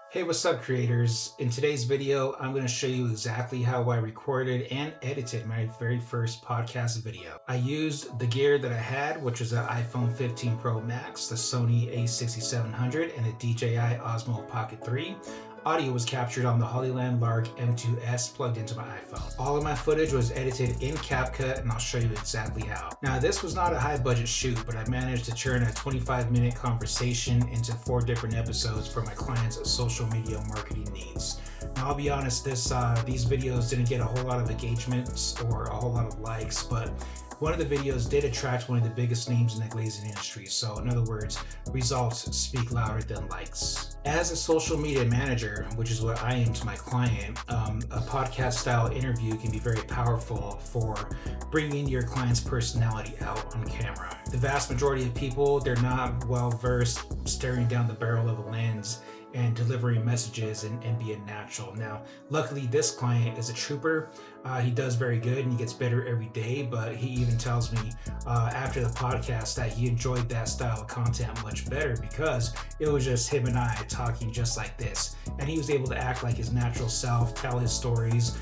Hey, what's up creators? In today's video, I'm going to show you exactly how I recorded and edited my very first podcast video. I used the gear that I had, which was an iPhone 15 Pro Max, the Sony A6700, and a DJI Osmo Pocket 3. Audio was captured on the Hollyland Lark M2s plugged into my iPhone. All of my footage was edited in CapCut, and I'll show you exactly how. Now, this was not a high budget shoot, but I managed to turn a 25-minute conversation into 4 different episodes for my clients' social media marketing needs. Now, I'll be honest, these videos didn't get a whole lot of engagements or a whole lot of likes, but one of the videos did attract one of the biggest names in the glazing industry. So in other words, results speak louder than likes. As a social media manager, which is what I am to my client, a podcast style interview can be very powerful for bringing your client's personality out on camera. The vast majority of people, they're not well versed staring down the barrel of a lens and delivering messages and being natural. Now, luckily this client is a trooper. He does very good and he gets better every day, but he even tells me after the podcast that he enjoyed that style of content much better because it was just him and I talking just like this. And he was able to act like his natural self, tell his stories,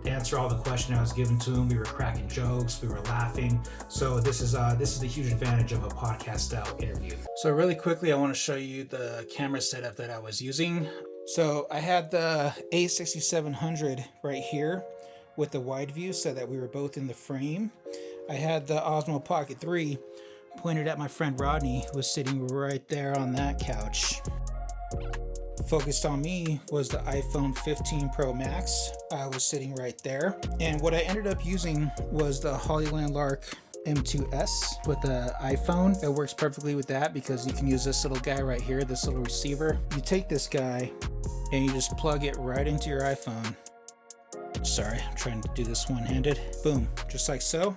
answer all the questions I was giving to him. We were cracking jokes, we were laughing. So this is the huge advantage of a podcast style interview. So really quickly, I want to show you the camera setup that I was using. So I had the A6700 right here with the wide view so that we were both in the frame. I had the Osmo Pocket 3 pointed at my friend Rodney, who was sitting right there on that couch. Focused on me was the iPhone 15 Pro Max. I was sitting right there. And what I ended up using was the Hollyland Lark M2s with the iPhone. It works perfectly with that because you can use this little guy right here, this little receiver. You take this guy and you just plug it right into your iPhone. Sorry, I'm trying to do this one-handed. Boom, just like so.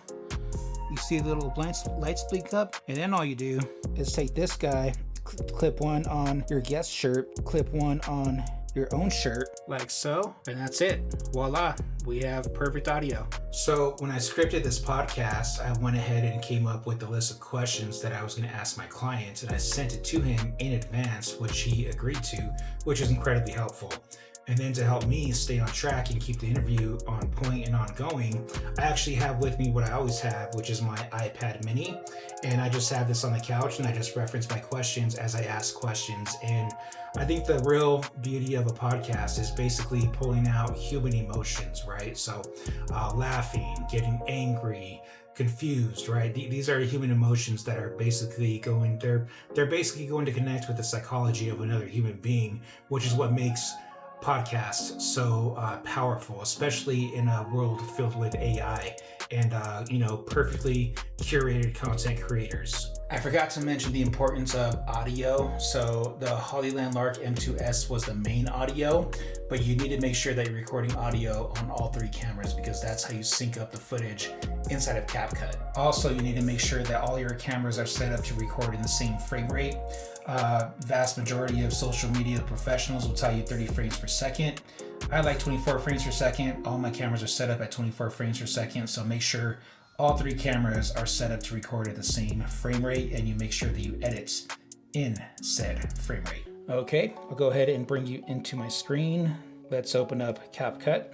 You see the little lights blink up, and then all you do is take this guy, clip one on your guest shirt, clip one on your own shirt, like so, and that's it. Voila, we have perfect audio. So when I scripted this podcast, I went ahead and came up with a list of questions that I was going to ask my client, and I sent it to him in advance, which he agreed to, which is incredibly helpful. And then to help me stay on track and keep the interview on point and ongoing, I actually have with me what I always have, which is my iPad mini. And I just have this on the couch and I just reference my questions as I ask questions. And I think the real beauty of a podcast is basically pulling out human emotions, right? So laughing, getting angry, confused, right? These are human emotions that are basically they're basically going to connect with the psychology of another human being, which is what makes podcasts so powerful, especially in a world filled with AI and perfectly curated content creators. I forgot to mention the importance of audio. So the Hollyland Lark M2s was the main audio, but you need to make sure that you're recording audio on all 3 cameras because that's how you sync up the footage inside of CapCut. Also, you need to make sure that all your cameras are set up to record in the same frame rate. Vast majority of social media professionals will tell you 30 frames per second. I like 24 frames per second. All my cameras are set up at 24 frames per second, so make sure all 3 cameras are set up to record at the same frame rate, and you make sure that you edit in said frame rate. Okay, I'll go ahead and bring you into my screen. Let's open up CapCut,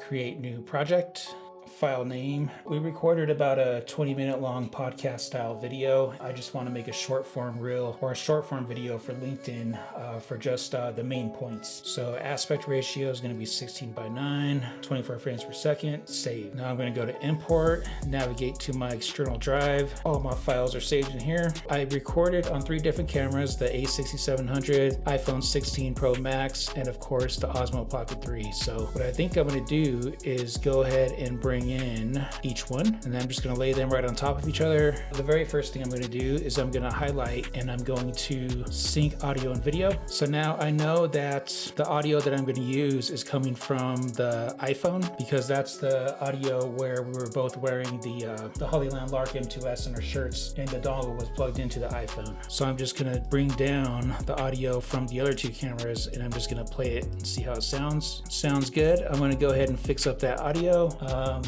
create new project. File name. We recorded about a 20-minute long podcast style video. I just want to make a short form reel or a short form video for LinkedIn for just the main points. So aspect ratio is going to be 16:9, 24 frames per second. Save. Now I'm going to go to import, navigate to my external drive. All my files are saved in here. I recorded on 3 different cameras, the A6700, iPhone 16 Pro Max, and of course the Osmo Pocket 3. So what I think I'm going to do is go ahead and bring in each one, and then I'm just going to lay them right on top of each other. The very first thing I'm going to do is I'm going to highlight and I'm going to sync audio and video. So now I know that the audio that I'm going to use is coming from the iPhone because that's the audio where we were both wearing the Hollyland Lark M2s in our shirts and the dongle was plugged into the iPhone. So I'm just going to bring down the audio from the other 2 cameras and I'm just going to play it and see how it sounds. Sounds good. I'm going to go ahead and fix up that audio.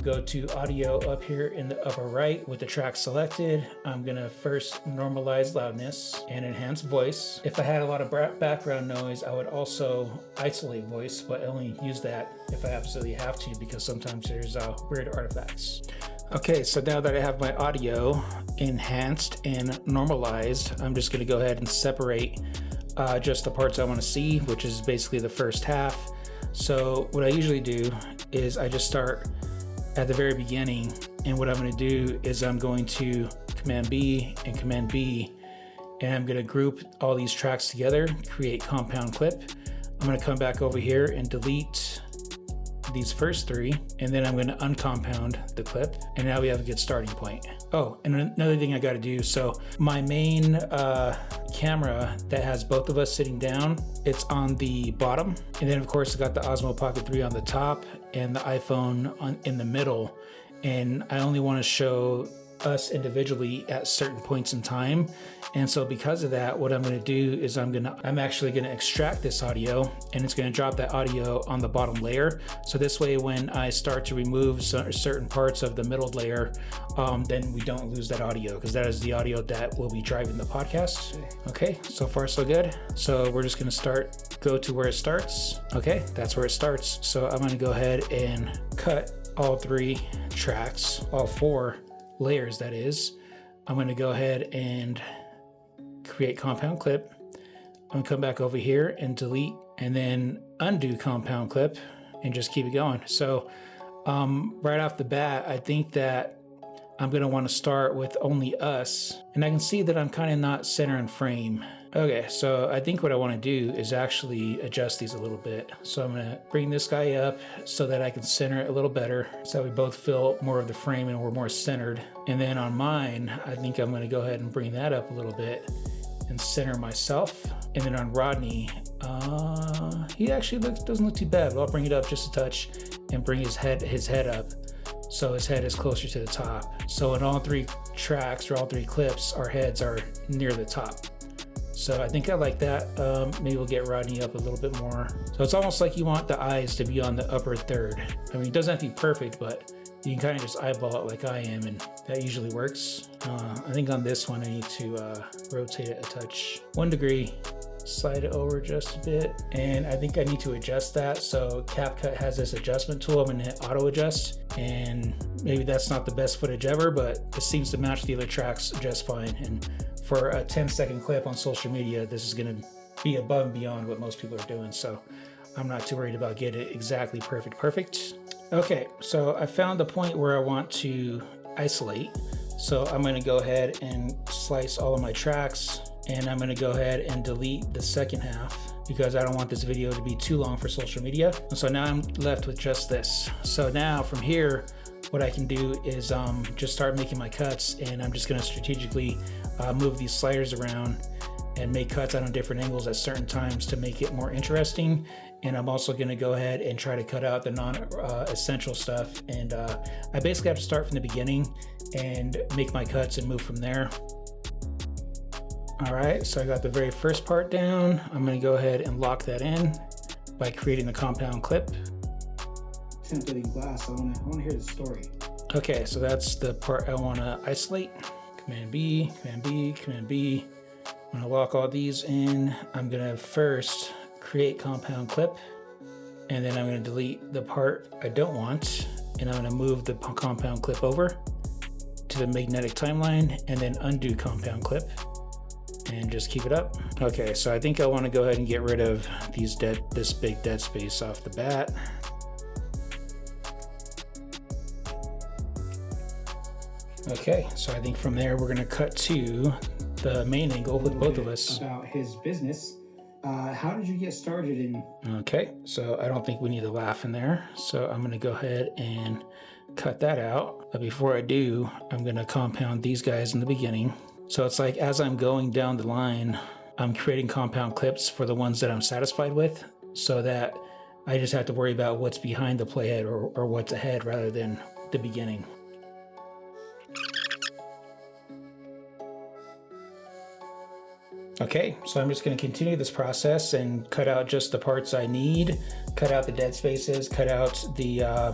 go to audio up here in the upper right with the track selected. I'm gonna first normalize loudness and enhance voice. If I had a lot of background noise, I would also isolate voice, but I only use that if I absolutely have to, because sometimes there's weird artifacts. Okay, so now that I have my audio enhanced and normalized, I'm just gonna go ahead and separate just the parts I wanna see, which is basically the first half. So what I usually do is I just start at the very beginning, and what I'm gonna do is I'm going to Command B and Command B, and I'm gonna group all these tracks together, create compound clip. I'm gonna come back over here and delete these first three, and then I'm going to uncompound the clip, and now we have a good starting point. Oh, and another thing I got to do, so my main camera that has both of us sitting down, it's on the bottom, and then of course I got the Osmo Pocket 3 on the top and the iPhone in the middle, and I only want to show us individually at certain points in time. And so because of that, what I'm going to do is I'm actually going to extract this audio, and it's going to drop that audio on the bottom layer. So this way, when I start to remove certain parts of the middle layer, then we don't lose that audio, because that is the audio that will be driving the podcast. Okay, so far so good. So we're just going to go to where it starts. Okay, that's where it starts. So I'm going to go ahead and cut all three tracks, all four layers that is. I'm going to go ahead and create compound clip. I'm going to come back over here and delete, and then undo compound clip, and just keep it going. So right off the bat, I think that I'm going to want to start with only us, and I can see that I'm kind of not center in frame. Okay, so I think what I want to do is actually adjust these a little bit. So I'm going to bring this guy up so that I can center it a little better, so we both feel more of the frame and we're more centered. And then on mine, I think I'm going to go ahead and bring that up a little bit and center myself. And then on Rodney, he actually doesn't look too bad, but I'll bring it up just a touch and bring his head up so his head is closer to the top. So in all three tracks, or all three clips, our heads are near the top. So I think I like that. Maybe we'll get Rodney up a little bit more. So it's almost like you want the eyes to be on the upper third. I mean, it doesn't have to be perfect, but you can kind of just eyeball it like I am, and that usually works. I think on this one, I need to rotate it a touch. 1 degree, slide it over just a bit. And I think I need to adjust that. So CapCut has this adjustment tool. I'm gonna hit auto adjust, and maybe that's not the best footage ever, but it seems to match the other tracks just fine. And for a 10-second clip on social media, this is gonna be above and beyond what most people are doing. So I'm not too worried about getting it exactly perfect. Okay, so I found the point where I want to isolate. So I'm gonna go ahead and slice all of my tracks, and I'm gonna go ahead and delete the second half because I don't want this video to be too long for social media. So now I'm left with just this. So now from here, what I can do is just start making my cuts, and I'm just gonna strategically move these sliders around and make cuts out on different angles at certain times to make it more interesting. And I'm also gonna go ahead and try to cut out the non-essential stuff. And I basically have to start from the beginning and make my cuts and move from there. All right, so I got the very first part down. I'm gonna go ahead and lock that in by creating the compound clip. Templating glass, I wanna hear the story. Okay, so that's the part I wanna isolate. Command B, Command B, Command B. I'm gonna lock all these in. I'm gonna first create compound clip, and then I'm gonna delete the part I don't want, and I'm gonna move the compound clip over to the magnetic timeline, and then undo compound clip, and just keep it up. Okay, so I think I wanna go ahead and get rid of this big dead space off the bat. Okay, so I think from there we're gonna cut to the main angle with both of us. About his business. How did you get started in? Okay, so I don't think we need a laugh in there. So I'm gonna go ahead and cut that out. But before I do, I'm gonna compound these guys in the beginning. So it's like as I'm going down the line, I'm creating compound clips for the ones that I'm satisfied with, so that I just have to worry about what's behind the playhead or what's ahead rather than the beginning. Okay, so I'm just going to continue this process and cut out just the parts I need, cut out the dead spaces, cut out the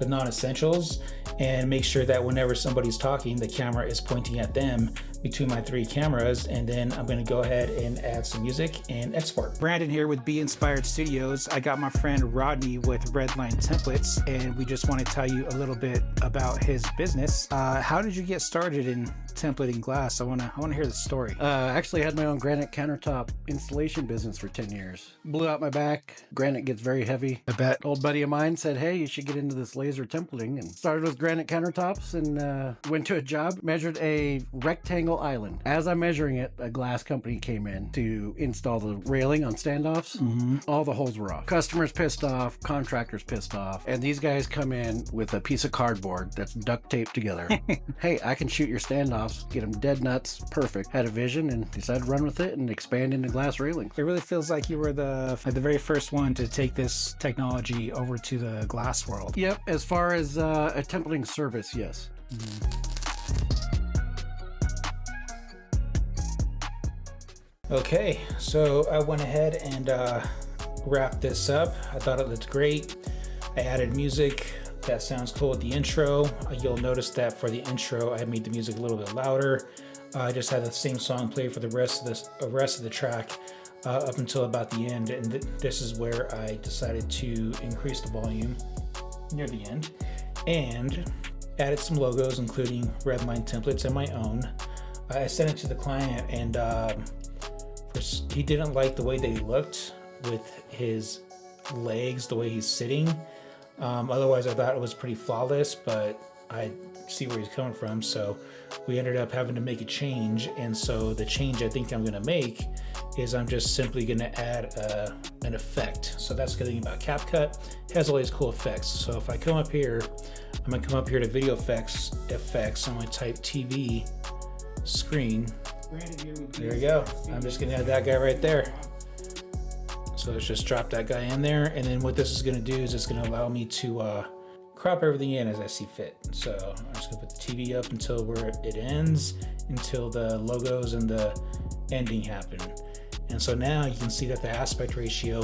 the non-essentials, and make sure that whenever somebody's talking, the camera is pointing at them between my 3 cameras. And then I'm going to go ahead and add some music and export. Brandon here with Be Inspired Studios. I got my friend Rodney with Redline Templates, and we just want to tell you a little bit about his business. How did you get started in templating glass? I want to hear the story. Actually had my own granite countertop installation business for 10 years. Blew out my back. Granite gets very heavy. I bet. Old buddy of mine said, hey, you should get into this laser templating, and started with granite countertops and went to a job, measured a rectangle island. As I'm measuring it, a glass company came in to install the railing on standoffs. All the holes were off. Customers pissed off, contractors pissed off, and these guys come in with a piece of cardboard that's duct taped together. Hey, I can shoot your standoffs, get them dead nuts, perfect. Had a vision and decided to run with it and expand into glass railing. It really feels like you were the very first one to take this technology over to the glass world. Yep, as far as a templating service, yes. Okay, so I went ahead and wrapped this up. I thought it looked great. I added music. That sounds cool with the intro. You'll notice that for the intro, I made the music a little bit louder. I just had the same song play for the rest of the track up until about the end, and this is where I decided to increase the volume near the end, and added some logos, including Redline Templates and my own. I sent it to the client, and he didn't like the way they looked with his legs, the way he's sitting. Otherwise, I thought it was pretty flawless, but I see where he's coming from. So we ended up having to make a change. And so the change I think I'm going to make is I'm just simply going to add an effect. So that's the good thing about CapCut. It has all these cool effects. So if I come up here, I'm going to come up here to video effects. I'm going to type TV screen. There we go. I'm just going to add that guy right there. So let's just drop that guy in there. And then what this is going to do is it's going to allow me to crop everything in as I see fit. So I'm just going to put the TV up until where it ends, until the logos and the ending happen. And so now you can see that the aspect ratio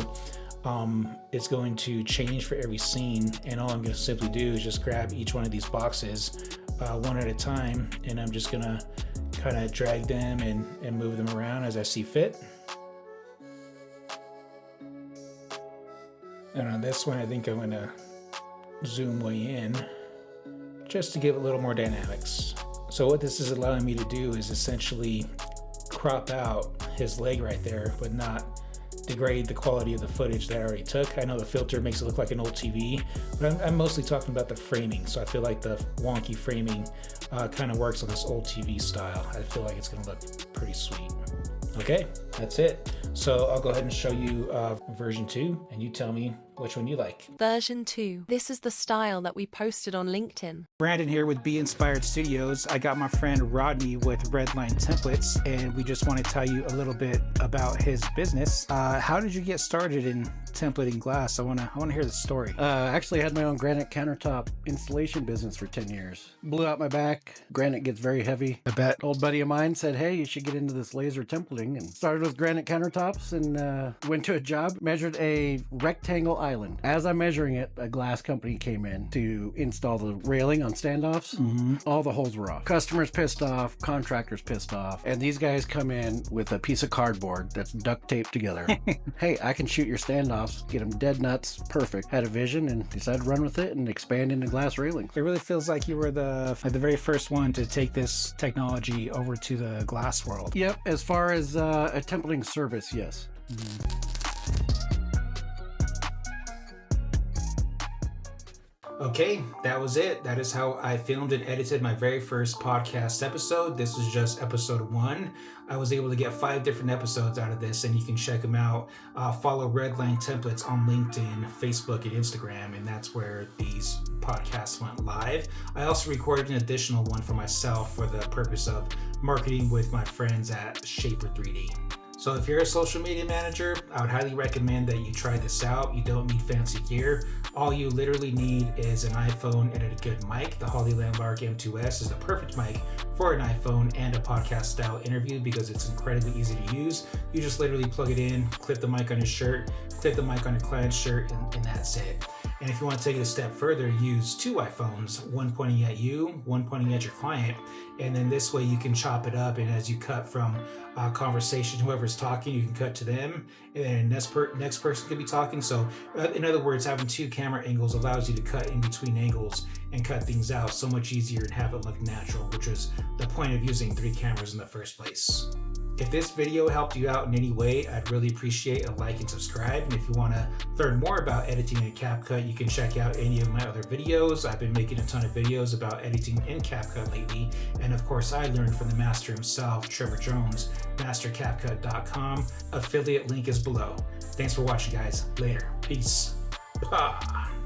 is going to change for every scene. And all I'm going to simply do is just grab each one of these boxes one at a time. And I'm just going to kind of drag them and move them around as I see fit. And on this one, I think I'm going to zoom way in just to give it a little more dynamics. So what this is allowing me to do is essentially crop out his leg right there, but not degrade the quality of the footage that I already took. I know the filter makes it look like an old TV, but I'm mostly talking about the framing. So I feel like the wonky framing kind of works on this old TV style. I feel like it's going to look pretty sweet. Okay, that's it. So I'll go ahead and show you version 2, and you tell me which one you like. Version 2. This is the style that we posted on LinkedIn. Brandon here with Be Inspired Studios. I got my friend Rodney with Redline Templates, and we just want to tell you a little bit about his business. How did you get started in templating glass? I want to hear the story. Actually had my own granite countertop installation business for 10 years. Blew out my back. Granite gets very heavy. I bet. Old buddy of mine said, hey, you should get into this laser templating, and started with granite countertops and went to a job, measured a rectangle island. As I'm measuring it, a glass company came in to install the railing on standoffs. All the holes were off. Customers pissed off, contractors pissed off, and these guys come in with a piece of cardboard that's duct taped together. Hey, I can shoot your standoffs, get them dead nuts, perfect. Had a vision and decided to run with it and expand into glass railing. It really feels like you were the very first one to take this technology over to the glass world. Yep, as far as a templating service, yes. Okay, that was it. That is how I filmed and edited my very first podcast episode. This was just episode 1. I was able to get 5 different episodes out of this, and you can check them out. Follow Redline Templates on LinkedIn, Facebook, and Instagram, and that's where these podcasts went live. I also recorded an additional one for myself for the purpose of marketing with my friends at Shaper 3D. So if you're a social media manager, I would highly recommend that you try this out. You don't need fancy gear. All you literally need is an iPhone and a good mic. The Hollyland Lark M2s is the perfect mic for an iPhone and a podcast style interview because it's incredibly easy to use. You just literally plug it in, clip the mic on your shirt, clip the mic on your client's shirt, and that's it. And if you want to take it a step further, use two iPhones, one pointing at you, one pointing at your client. And then this way you can chop it up. And as you cut from conversation, whoever's talking, you can cut to them. And then next person could be talking. So in other words, having two camera angles allows you to cut in between angles and cut things out so much easier and have it look natural, which was the point of using three cameras in the first place. If this video helped you out in any way, I'd really appreciate a like and subscribe. And if you want to learn more about editing in CapCut, you can check out any of my other videos. I've been making a ton of videos about editing in CapCut lately. And of course, I learned from the master himself, Trevor Jones, mastercapcut.com. Affiliate link is below. Thanks for watching, guys. Later. Peace. Ah.